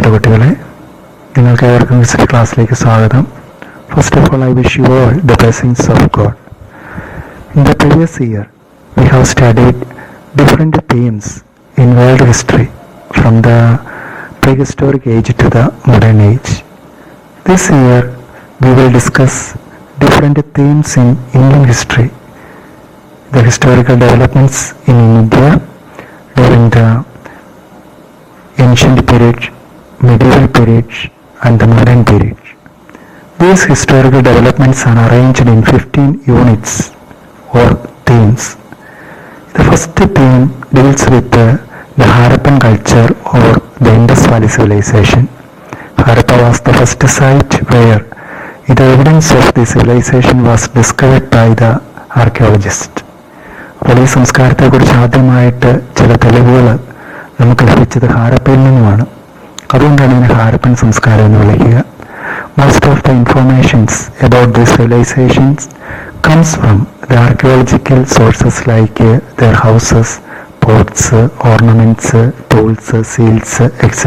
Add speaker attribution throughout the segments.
Speaker 1: പ്രിയപ്പെട്ട കുട്ടികളെ, നിങ്ങൾക്ക് ഏവർക്കും ഹിസ്റ്ററി ക്ലാസ്സിലേക്ക് സ്വാഗതം. First of all, I wish you all the blessings of God. In the previous year, we have studied different themes in world history from the prehistoric age to the modern age. This year, we will discuss different themes in Indian history, the historical developments in India during the ancient period, medieval period, and the modern period. These historical developments are arranged in 15 units or themes. The first theme deals with the Harappan culture or the Indus Valley civilization. Harappa was the first site where the evidence of the civilization was discovered by the archaeologist. അപ്പോൾ ഈ സംസ്കാരത്തെക്കുറിച്ച് ആദ്യമായിട്ട് ചില തെളിവുകൾ നമുക്ക് ലഭിച്ചത് ഹാരപ്പയിൽ നിന്നുമാണ്. അതുകൊണ്ടാണ് ഇതിനെ ഹാരപ്പൻ സംസ്കാരം എന്ന് വിളിക്കുക. Most of the informations about these civilizations comes from the archaeological sources like their houses, pots, ornaments, tools, seals, etc.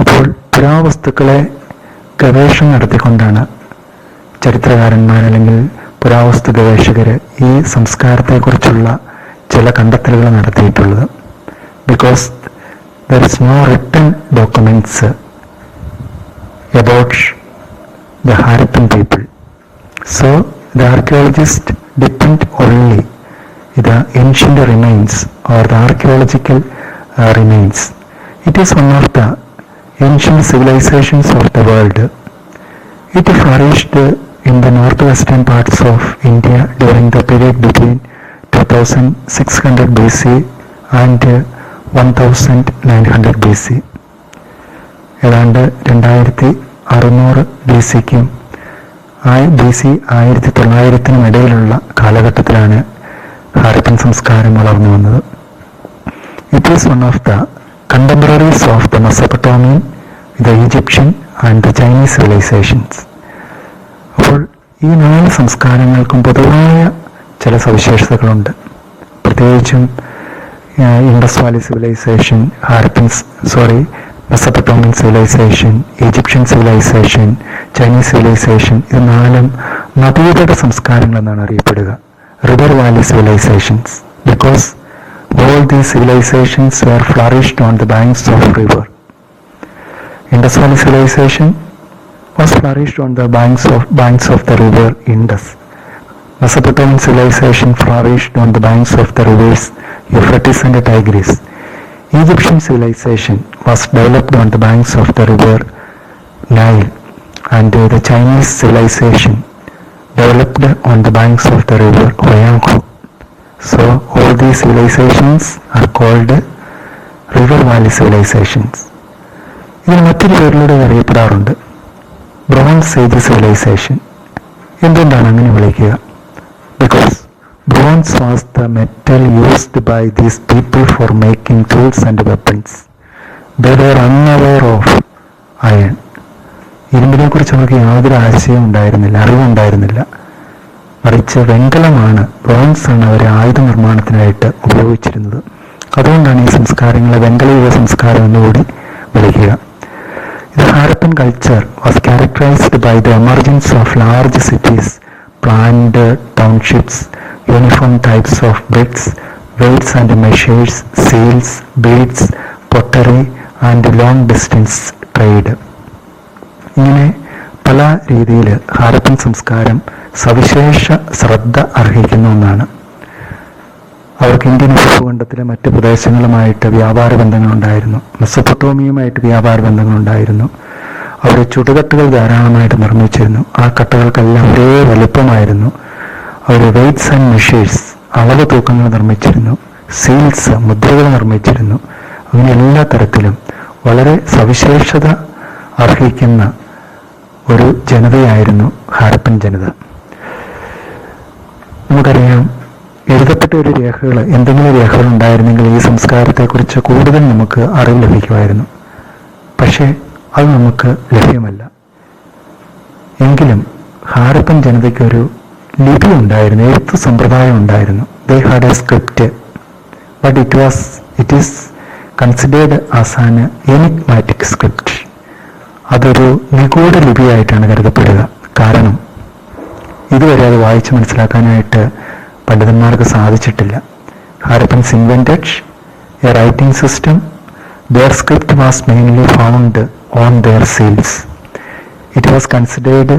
Speaker 1: അപ്പോൾ പുരാവസ്തുക്കളെ ഗവേഷണം നടത്തിക്കൊണ്ടാണ് ചരിത്രകാരന്മാർ അല്ലെങ്കിൽ പുരാവസ്തു ഗവേഷകർ ഈ സംസ്കാരത്തെക്കുറിച്ചുള്ള ചില കണ്ടെത്തലുകൾ നടത്തിയിട്ടുള്ളത്. Because there is no written documents about the Harappan people. So the archaeologists depend only the ancient remains or the archaeological remains. It is one of the ancient civilizations of the world. It flourished in the northwestern parts of India during the period between 2600 BC and 1900 BC. ഏതാണ്ട് 2600 BCക്കും BC 1900 ഇടയിലുള്ള കാലഘട്ടത്തിലാണ് ഹാരപ്പൻ സംസ്കാരം വളർന്നു വന്നത്. It is one of the contemporaries of the Mesopotamian, the Egyptian and the Chinese civilizations. അപ്പോൾ ഈ 4 സംസ്കാരങ്ങൾക്കും പൊതുവായ ചില സവിശേഷതകളുണ്ട്. പ്രത്യേകിച്ചും Indus valley civilization, Mesopotamian civilization, Egyptian civilization, Chinese civilization, ഇത് 4 നദീതട സംസ്കാരങ്ങൾ എന്നാണ് അറിയപ്പെടുക. River valley civilizations, because all these civilizations were flourished on the banks of river. Indus Valley civilization was flourished on the banks of the river Indus. Mesopotamian civilization flourished on the banks of the rivers Euphrates and Tigris. Egyptian civilization was developed on the banks of the river Nile, and the Chinese civilization developed on the banks of the river Huanghe. So all these civilizations are called river valley civilizations. ഇതിന് മറ്റൊരു പേരിലൂടെ അറിയപ്പെടാറുണ്ട്, bronze age civilization. എന്തുകൊണ്ടാണ് അങ്ങനെ വിളിക്കുക? Because bronze was the metal used by these people for making tools and weapons. They were unaware of iron. ഇരുമ്പിനെ കുറിച്ച് അവർക്ക് യാതൊരു ആശയവും ഉണ്ടായിരുന്നില്ല, അറിവുണ്ടായിരുന്നില്ല. മറിച്ച് വെങ്കലമാണ്, ബ്രോൺസ് ആണ് അവർ ആയുധ നിർമ്മാണത്തിനായിട്ട് ഉപയോഗിച്ചിരുന്നത്. അതുകൊണ്ടാണ് ഈ സംസ്കാരങ്ങളെ വെങ്കലയുഗ സംസ്കാരം എന്നുകൂടി വിളിക്കുക. The Harappan culture was characterized by the emergence of large cities, planned townships, uniform types of bricks, weights and measures, seals, beads, pottery and long distance trade. ഇങ്ങനെ പല രീതിയിൽ ഹാരപ്പൻ സംസ്കാരം സവിശേഷ ശ്രദ്ധ അർഹിക്കുന്ന ഒന്നാണ്. അവർക്ക് ഇന്ത്യൻ ഉപഭൂഖണ്ഡത്തിലെ മറ്റ് പ്രദേശങ്ങളുമായിട്ട് വ്യാപാര ബന്ധങ്ങളുണ്ടായിരുന്നു, മെസൊപ്പൊട്ടേമിയയുമായിട്ട് വ്യാപാര ബന്ധങ്ങളുണ്ടായിരുന്നു. അവർ ചുടുകട്ടുകൾ ധാരാളമായിട്ട് നിർമ്മിച്ചിരുന്നു. ആ കട്ടകൾക്കെല്ലാം ഒരേ വലുപ്പമായിരുന്നു. അവർ വെയ്റ്റ്സ് ആൻഡ് മെഷേഴ്സ്, അളവ് തൂക്കങ്ങൾ നിർമ്മിച്ചിരുന്നു. സീൽസ്, മുദ്രകൾ നിർമ്മിച്ചിരുന്നു. അങ്ങനെ എല്ലാ തരത്തിലും വളരെ സവിശേഷത അർഹിക്കുന്ന ഒരു ജനതയായിരുന്നു ഹാരപ്പൻ ജനത. നമുക്കറിയാം, എഴുതപ്പെട്ട ഒരു രേഖകൾ, എന്തെങ്കിലും രേഖകൾ ഉണ്ടായിരുന്നെങ്കിൽ ഈ സംസ്കാരത്തെക്കുറിച്ച് കൂടുതൽ നമുക്ക് അറിവ് ലഭിക്കുമായിരുന്നു. പക്ഷേ അത് നമുക്ക് ലഭ്യമല്ല. എങ്കിലും ഹാരപ്പൻ ജനതയ്ക്ക് ഒരു ലിപി ഉണ്ടായിരുന്നു, എഴുത്ത് സമ്പ്രദായം ഉണ്ടായിരുന്നു. They had a script, but it is considered as an enigmatic script. അതൊരു നിഗൂഢ ലിപിയായിട്ടാണ് കരുതപ്പെടുക. കാരണം ഇതുവരെ അത് വായിച്ച് മനസ്സിലാക്കാനായിട്ട് പണ്ഡിതന്മാർക്ക് സാധിച്ചിട്ടില്ല. Harappans invented A writing system. Their script was mainly found on their seals. It consisted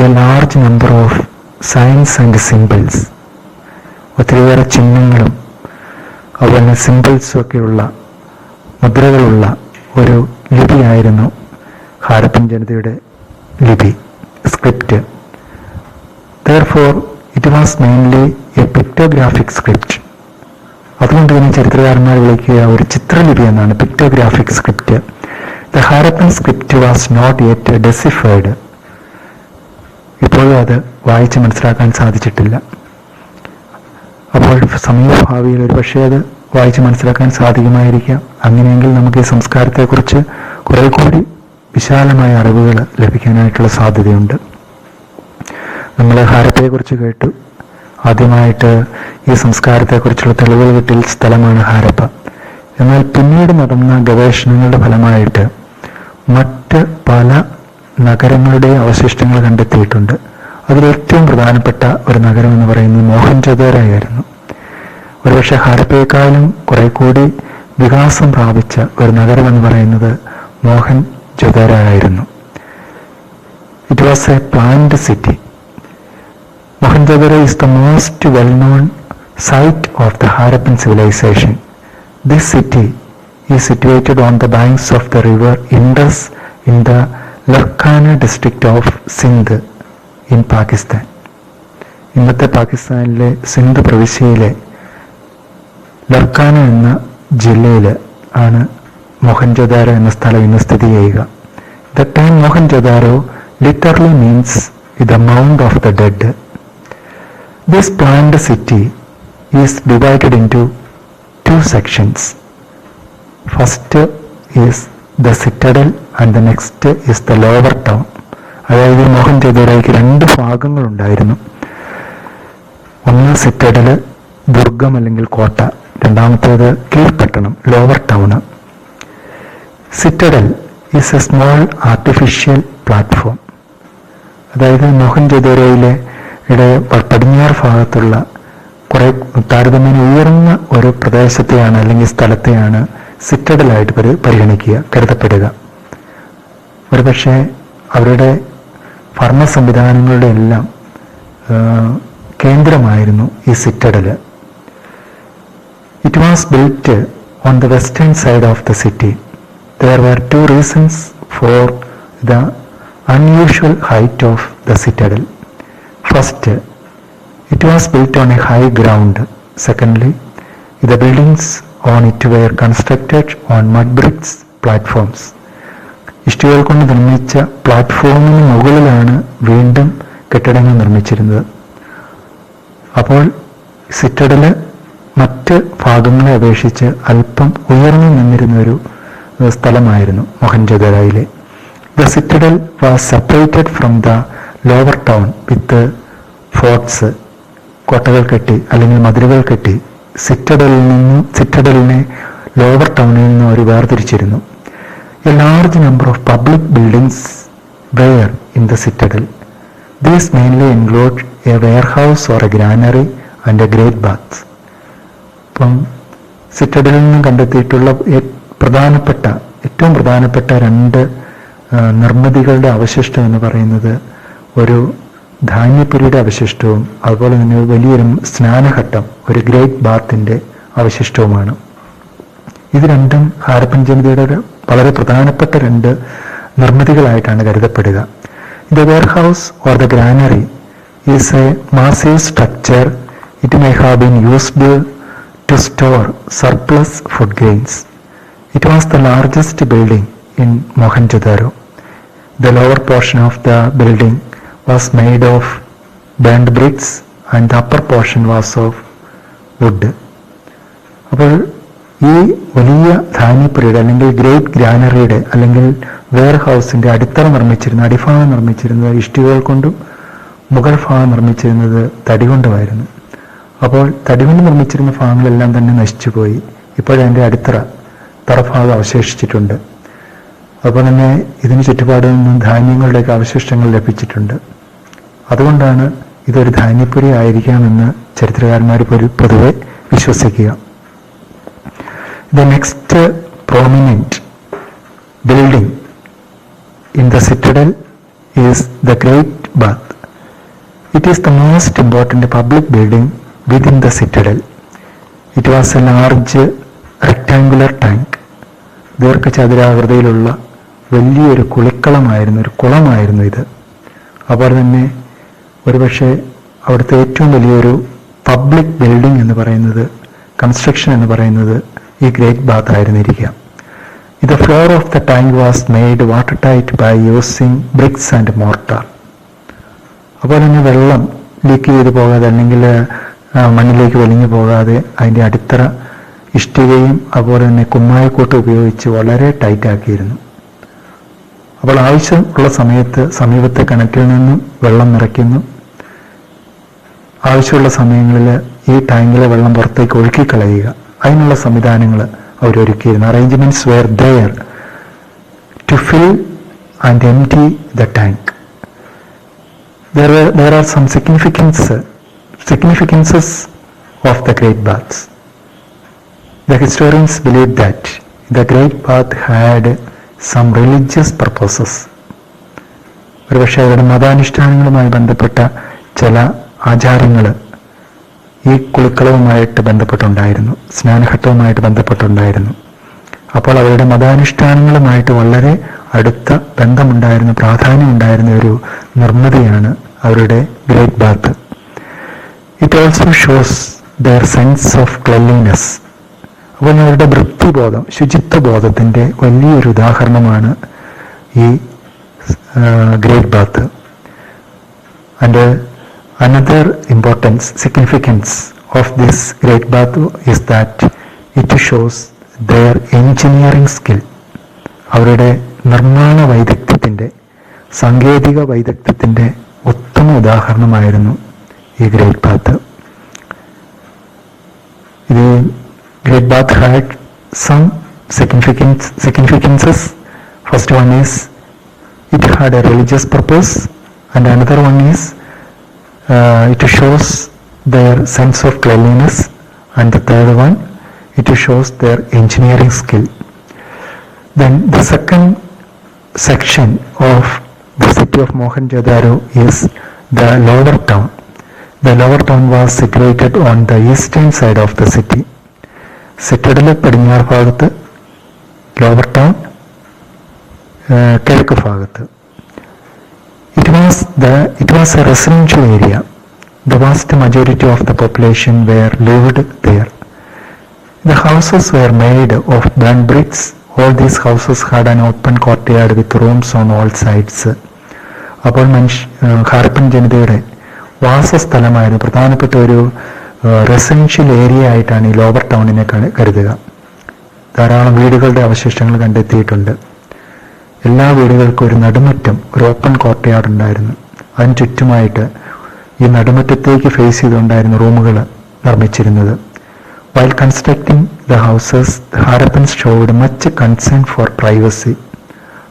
Speaker 1: a large number of signs and symbols. ഒത്തിരിയേറെ ചിഹ്നങ്ങളും അതുപോലെ സിംബിൾസും ഒക്കെയുള്ള മുദ്രകളുള്ള ഒരു ലിപിയായിരുന്നു ഹാരപ്പൻ ജനതയുടെ ലിപി, script. Therefore, it was mainly a pictographic script. അതുകൊണ്ട് തന്നെ ചരിത്രകാരന്മാർ വിളിക്കുക ഒരു ചിത്രലിപി എന്നാണ്, pictographic script. The Harappan script was not yet deciphered. ഇപ്പോഴും അത് വായിച്ച് മനസ്സിലാക്കാൻ സാധിച്ചിട്ടില്ല. അപ്പോൾ സമീപഭാവിയിൽ ഒരു പക്ഷേ അത് വായിച്ച് മനസ്സിലാക്കാൻ സാധിക്കുമായിരിക്കാം. അങ്ങനെയെങ്കിൽ നമുക്ക് ഈ സംസ്കാരത്തെക്കുറിച്ച് കുറെ കൂടി വിശാലമായ അറിവുകൾ ലഭിക്കാനായിട്ടുള്ള സാധ്യതയുണ്ട്. നമ്മൾ ഹാരപ്പയെക്കുറിച്ച് കേട്ടു. ആദ്യമായിട്ട് ഈ സംസ്കാരത്തെക്കുറിച്ചുള്ള തെളിവുകൾ കിട്ടിയ സ്ഥലമാണ് ഹാരപ്പ. എന്നാൽ പിന്നീട് നടന്ന ഗവേഷണങ്ങളുടെ ഫലമായിട്ട് മറ്റ് പല നഗരങ്ങളുടെ അവശിഷ്ടങ്ങൾ കണ്ടെത്തിയിട്ടുണ്ട്. അതിലേറ്റവും പ്രധാനപ്പെട്ട ഒരു നഗരം എന്ന് പറയുന്നത് മോഹൻജൊദാരോയായിരുന്നു. ഒരുപക്ഷെ ഹാരപ്പയെക്കാളും കുറെ കൂടി വികാസം പ്രാപിച്ച ഒരു നഗരം എന്ന് പറയുന്നത് Mohenjodaro. It was A planned city. Mohenjo-daro is the most well-known site of the Harappan civilization. This city is situated on the banks of the river Indus in the Larkana district of Sindh in Pakistan. ഇന്നത്തെ പാകിസ്ഥാനിലെ സിന്ധ് പ്രവിശ്യയിലെ ലർക്കാന എന്ന ജില്ലയിൽ ആണ് മോഹൻജൊദാരോ എന്ന സ്ഥലം ഇന്ന് സ്ഥിതി ചെയ്യുക. The term Mohenjo-daro literally means the mound of the dead. This planned city is divided into two sections. First is the citadel and the next is the lower town. അതായത് മോഹൻജൊദാരോയ്ക്ക് രണ്ട് ഭാഗങ്ങളുണ്ടായിരുന്നു. ഒന്ന് സിറ്റഡൽ, ദുർഗം അല്ലെങ്കിൽ കോട്ട. രണ്ടാമത്തേത് കീഴ്പട്ടണം, lower town. Citadel is a small artificial platform. അതായത് മോഹൻജൊദാരോയിലെ പടിഞ്ഞാറ് ഭാഗത്തുള്ള കുറെ താരതമ്യേന ഉയർന്ന ഒരു പ്രദേശത്തെയാണ് അല്ലെങ്കിൽ സ്ഥലത്തെയാണ് സിറ്റഡലായിട്ട് കരുതപ്പെടുക. ഒരുപക്ഷെ അവരുടെ ഭരണ സംവിധാനങ്ങളുടെ എല്ലാം കേന്ദ്രമായിരുന്നു ഈ citadel. It was built on the western side of the city. There were two reasons for the unusual height of the citadel. First, it was built on a high ground. Secondly, the buildings on it were constructed on mud bricks platforms. ഇഷ്ടികകൾ കൊണ്ട് നിർമ്മിച്ച പ്ലാറ്റ്ഫോമിന് മുകളിലാണ് വീണ്ടും കെട്ടിടങ്ങൾ നിർമ്മിച്ചിരുന്നത്. അപ്പോൾ സിറ്റഡല് മറ്റ് ഭാഗങ്ങളെ അപേക്ഷിച്ച് അല്പം ഉയർന്നു നിന്നിരുന്ന ഒരു സ്ഥലമായിരുന്നു മോഹൻജൊദാരോയിലെ. The citadel was separated from the lower town with forts. കോട്ടകൾ കെട്ടി അല്ലെങ്കിൽ മതിലുകൾ കെട്ടി സിറ്റഡലിനെ ലോവർ ടൗണിൽ നിന്ന് അവർ വേർതിരിച്ചിരുന്നു. A large number of public buildings were in the citadel. These mainly include a warehouse or a granary and a great bath. അപ്പം സിറ്റഡലിൽ നിന്നും കണ്ടെത്തിയിട്ടുള്ള ഏറ്റവും പ്രധാനപ്പെട്ട രണ്ട് നിർമ്മിതികളുടെ അവശിഷ്ടം എന്ന് പറയുന്നത് ഒരു ധാന്യപ്പുരിയുടെ അവശിഷ്ടവും അതുപോലെ തന്നെ വലിയൊരു സ്നാനഘട്ടം, ഒരു ഗ്രേറ്റ് ബാത്തിന്റെ അവശിഷ്ടവുമാണ്. ഇത് രണ്ടും ഹാരപ്പൻ ജനതയുടെ വളരെ പ്രധാനപ്പെട്ട രണ്ട് നിർമ്മിതികളായിട്ടാണ് കരുതപ്പെടുക. The warehouse or the granary is a massive structure. It may have been used to store surplus food grains. It was the largest building in Mohenjo-daro. The lower portion of the building was made of burnt bricks and the upper portion was of wood. അപ്പോൾ ഈ വലിയ ധാന്യപ്പുരയുടെ അല്ലെങ്കിൽ great ഗ്രാനറിയുടെ അല്ലെങ്കിൽ wear ഹൗസിന്റെ അടിഭാഗം നിർമ്മിച്ചിരുന്നത് ഇഷ്ടികകൾ കൊണ്ടും മുകൾ ഭാഗം നിർമ്മിച്ചിരുന്നത് തടി കൊണ്ടുമായിരുന്നു. അപ്പോൾ തടി കൊണ്ട് നിർമ്മിച്ചിരുന്ന ഭാഗങ്ങളെല്ലാം തന്നെ നശിച്ചുപോയി. ഇപ്പോഴതിൻ്റെ തറഭാഗം അവശേഷിച്ചിട്ടുണ്ട്. അതുപോലെ തന്നെ ഇതിന് ചുറ്റുപാടിൽ നിന്ന് ധാന്യങ്ങളുടെയൊക്കെ അവശിഷ്ടങ്ങൾ ലഭിച്ചിട്ടുണ്ട്. അതുകൊണ്ടാണ് ഇതൊരു ധാന്യപ്പുരി ആയിരിക്കാമെന്ന് ചരിത്രകാരന്മാർ പൊതുവെ വിശ്വസിക്കുക. The next prominent building in the citadel is the Great Bath. It is the most important public building within the citadel. It was a large rectangular tank. ദീർഘചതുരാകൃതിയിലുള്ള വലിയൊരു കുളമായിരുന്നു ഇത്. അതുപോലെ തന്നെ ഒരുപക്ഷെ അവിടുത്തെ ഏറ്റവും വലിയൊരു പബ്ലിക് ബിൽഡിംഗ് എന്ന് പറയുന്നത്, കൺസ്ട്രക്ഷൻ എന്ന് പറയുന്നത് ഈ ഗ്രേറ്റ് ബാത്ത് ആയിരുന്നിരിക്കാം. The floor of the tank was made watertight by using bricks and mortar. അപ്പോൾ തന്നെ വെള്ളം ലീക്ക് ചെയ്ത് പോകാതെ അല്ലെങ്കിൽ മണ്ണിലേക്ക് വലിഞ്ഞു പോകാതെ അതിൻ്റെ അടിത്തറ ഇഷ്ടികയും അതുപോലെ തന്നെ കുമ്മായക്കൂട്ട് ഉപയോഗിച്ച് വളരെ ടൈറ്റ് ആക്കിയിരുന്നു. അപ്പോൾ ആവശ്യമുള്ള സമയത്ത് സമീപത്തെ കിണറ്റിൽ നിന്നും വെള്ളം നിറയ്ക്കുന്നു. ആവശ്യമുള്ള സമയങ്ങളിൽ ഈ ടാങ്കിലെ വെള്ളം പുറത്തേക്ക് ഒഴുക്കിക്കളയുക, അതിനുള്ള സംവിധാനങ്ങൾ അവരൊരുക്കിയിരുന്നു. Arrangements were there to fill and empty the tank. There are some significances of the Great Baths. The historians believe that the Great Bath had some religious purposes. ഒരുപക്ഷെ അവരുടെ മതാനുഷ്ഠാനങ്ങളുമായി ബന്ധപ്പെട്ട ചില ആചാരങ്ങൾ ഈ കുളിക്കളവുമായിട്ട് ബന്ധപ്പെട്ടുണ്ടായിരുന്നു, സ്നാനഘട്ടവുമായിട്ട് ബന്ധപ്പെട്ടുണ്ടായിരുന്നു. അപ്പോൾ അവരുടെ മതാനുഷ്ഠാനങ്ങളുമായിട്ട് വളരെ അടുത്ത ബന്ധമുണ്ടായിരുന്ന, പ്രാധാന്യമുണ്ടായിരുന്ന ഒരു നിർമ്മിതിയാണ് അവരുടെ great bath. It also shows their sense of cleanliness. അപ്പോൾ അവരുടെ വൃത്തിബോധം, ശുചിത്വബോധത്തിൻ്റെ വലിയൊരു ഉദാഹരണമാണ് ഈ great bath. And another significance of this great bath is that it shows their engineering skill. അവരുടെ നിർമ്മാണ വൈദഗ്ധ്യത്തിൻ്റെ, സാങ്കേതിക വൈദഗ്ധ്യത്തിൻ്റെ ഉത്തമ ഉദാഹരണമായിരുന്നു ഈ ഗ്രേറ്റ് ബാത്ത്. ഇത് great bath had some significances. First one is it had a religious purpose, and another one is it shows their sense of cleanliness, and the third one, it shows their engineering skill. Then the second section of the city of Mohenjo-daro is the lower town. The lower town was situated on the eastern side of the city. സിറ്റഡിലെ പടിഞ്ഞാറ് ഭാഗത്ത്, lower town കിഴക്ക് ഭാഗത്ത്. It was a residential area. The vast majority of the population lived there. The houses were made of burnt bricks. All these houses had an open courtyard with rooms on all sides. അപ്പോൾ ഹാരപ്പൻ ജനതയുടെ വാസസ്ഥലമായിരുന്നു, പ്രധാനപ്പെട്ട ഒരു residential area ആയിട്ടാണ് ഈ lower ടൗണിനെ കരുതുക. ധാരാളം വീടുകളുടെ അവശിഷ്ടങ്ങൾ കണ്ടെത്തിയിട്ടുണ്ട്. എല്ലാ വീടുകൾക്കും ഒരു നടുമുറ്റം, ഒരു ഓപ്പൺ കോർട്ട്യാർഡ് ഉണ്ടായിരുന്നു. അതിന് ചുറ്റുമായിട്ട് ഈ നടുമുറ്റത്തേക്ക് ഫേസ് ചെയ്തുകൊണ്ടായിരുന്നു റൂമുകൾ നിർമ്മിച്ചിരുന്നത്. While constructing the houses, Harappans showed much concern for privacy.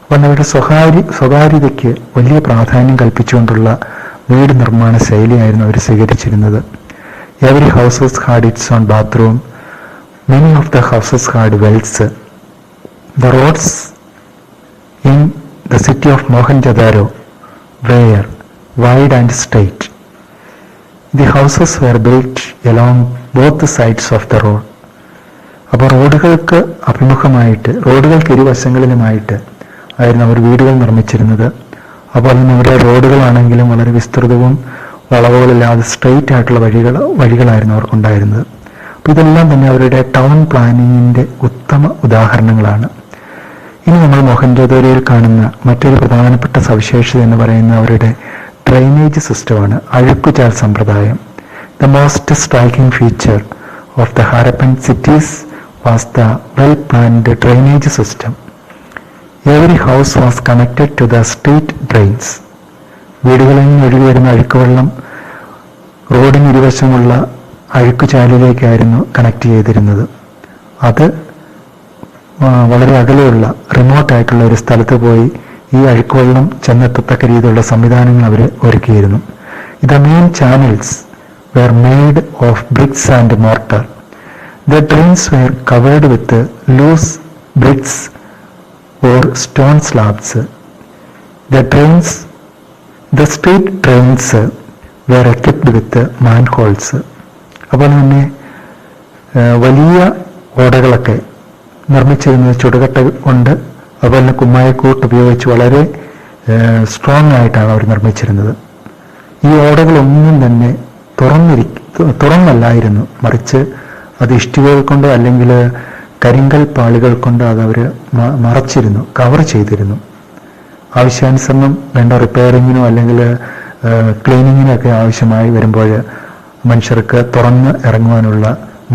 Speaker 1: അപ്പോൾ അവരുടെ സ്വകാര്യതയ്ക്ക് വലിയ പ്രാധാന്യം കൽപ്പിച്ചുകൊണ്ടുള്ള വീട് നിർമ്മാണ ശൈലിയായിരുന്നു അവർ സ്വീകരിച്ചിരുന്നത്. Every houses had its own bathroom. Many of the houses had wells. The roads in the city of Mohenjo-daro were wide and straight. The houses were built along both sides of the road. അപ്പോൾ റോഡുകൾക്ക് ഇരുവശങ്ങളിലുമായിട്ട് ആയിരുന്നു അവർ വീടുകൾ നിർമ്മിച്ചിരുന്നത്. അപ്പോൾ തന്നെ അവരുടെ റോഡുകളാണെങ്കിലും വളരെ വിസ്തൃതവും വളവുകളില്ലാതെ straight ആയിട്ടുള്ള വഴികളായിരുന്നു അവർക്കുണ്ടായിരുന്നത്. അപ്പോൾ ഇതെല്ലാം തന്നെ അവരുടെ ടൗൺ പ്ലാനിങ്ങിൻ്റെ ഉത്തമ ഉദാഹരണങ്ങളാണ്. ഇനി നമ്മൾ മോഹൻജോദാരോയിൽ കാണുന്ന മറ്റൊരു പ്രധാനപ്പെട്ട സവിശേഷത എന്ന് പറയുന്ന അവരുടെ ഡ്രെയിനേജ് സിസ്റ്റമാണ്, അഴുക്കുചാൽ സമ്പ്രദായം. The most striking feature of the Harappan cities was the well planned drainage system. Every house was connected to the street drains. വീടുകളിൽ നിന്ന് ഒഴുകി വരുന്ന അഴുക്കുവെള്ളം റോഡിന് ഇരുവശമുള്ള അഴുക്കുചാലിലേക്കായിരുന്നു കണക്ട് ചെയ്തിരുന്നത്. അത് വളരെ അകലെയുള്ള റിമോട്ടായിട്ടുള്ള ഒരു സ്ഥലത്ത് പോയി ഈ അഴുക്കുവെള്ളം ചെന്നെത്തത്തക്ക രീതിയിലുള്ള സംവിധാനങ്ങൾ അവർ ഒരുക്കിയിരുന്നു. The main channels were made of bricks and mortar. The drains were covered with loose bricks or stone slabs. The street drains were equipped with manholes. അപ്പോൾ തന്നെ വലിയ ഓടകളൊക്കെ നിർമ്മിച്ചിരുന്നത് ചുടുകട്ട കൊണ്ട്, അതുപോലെ തന്നെ കുമ്മായക്കൂട്ട് ഉപയോഗിച്ച് വളരെ സ്ട്രോങ് ആയിട്ടാണ് അവർ നിർമ്മിച്ചിരുന്നത്. ഈ ഓടകളൊന്നും തന്നെ തുറന്നല്ലായിരുന്നു, മറിച്ച് അത് ഇഷ്ടികകൾ കൊണ്ടോ അല്ലെങ്കിൽ കരിങ്കൽ പാളികൾ കൊണ്ടോ അത് അവർ മറച്ചിരുന്നു, കവർ ചെയ്തിരുന്നു. ആവശ്യാനുസരണം വേണ്ട റിപ്പയറിങ്ങിനോ അല്ലെങ്കിൽ ക്ലീനിങ്ങിനോ ഒക്കെ ആവശ്യമായി വരുമ്പോൾ മനുഷ്യർക്ക് തുറന്ന് ഇറങ്ങുവാനുള്ള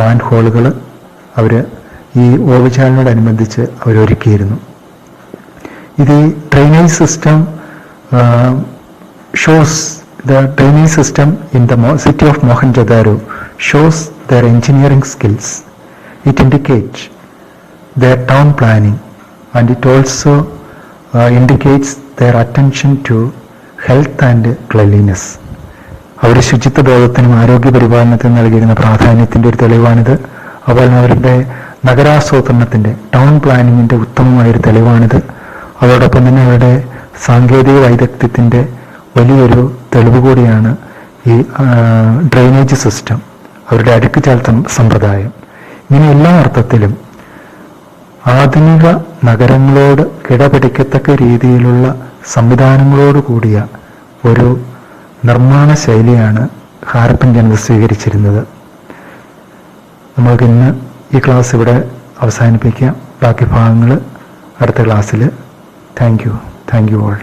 Speaker 1: മാൻഹോളുകൾ അവർ ഈ ഓവുചാലിനോടനുബന്ധിച്ച് അവരൊരുക്കിയിരുന്നു. ഇത് drainage system shows the drainage system in the city of Mohenjo-daro shows their engineering skills. It indicates their town planning, and it also indicates their attention to health and cleanliness. അവരുടെ ശുചിത്വ ബോധത്തിനും ആരോഗ്യ പരിപാലനത്തിനും നൽകിയിരുന്ന പ്രാധാന്യത്തിൻ്റെ ഒരു തെളിവാണിത്. അതുപോലെ അവരുടെ നഗരാസൂത്രണത്തിൻ്റെ ടൗൺ പ്ലാനിങ്ങിൻ്റെ ഉത്തമമായൊരു തെളിവാണിത്. അതോടൊപ്പം തന്നെ അവരുടെ സാങ്കേതിക വൈദഗ്ധ്യത്തിൻ്റെ വലിയൊരു തെളിവ് കൂടിയാണ് ഈ ഡ്രെയിനേജ് സിസ്റ്റം, അവരുടെ അഴുക്കുചാൽ സമ്പ്രദായം. ഇങ്ങനെ എല്ലാ അർത്ഥത്തിലും ആധുനിക നഗരങ്ങളോട് കിടപിടിക്കത്തക്ക രീതിയിലുള്ള സംവിധാനങ്ങളോട് കൂടിയ ഒരു നിർമ്മാണ ശൈലിയാണ് ഹാരപ്പൻ ജനത സ്വീകരിച്ചിരുന്നത്. നമുക്കിന്ന് ഈ ക്ലാസ് ഇവിടെ അവസാനിപ്പിക്കാം. ബാക്കി ഭാഗങ്ങൾ അടുത്ത ക്ലാസ്സിൽ. Thank you all.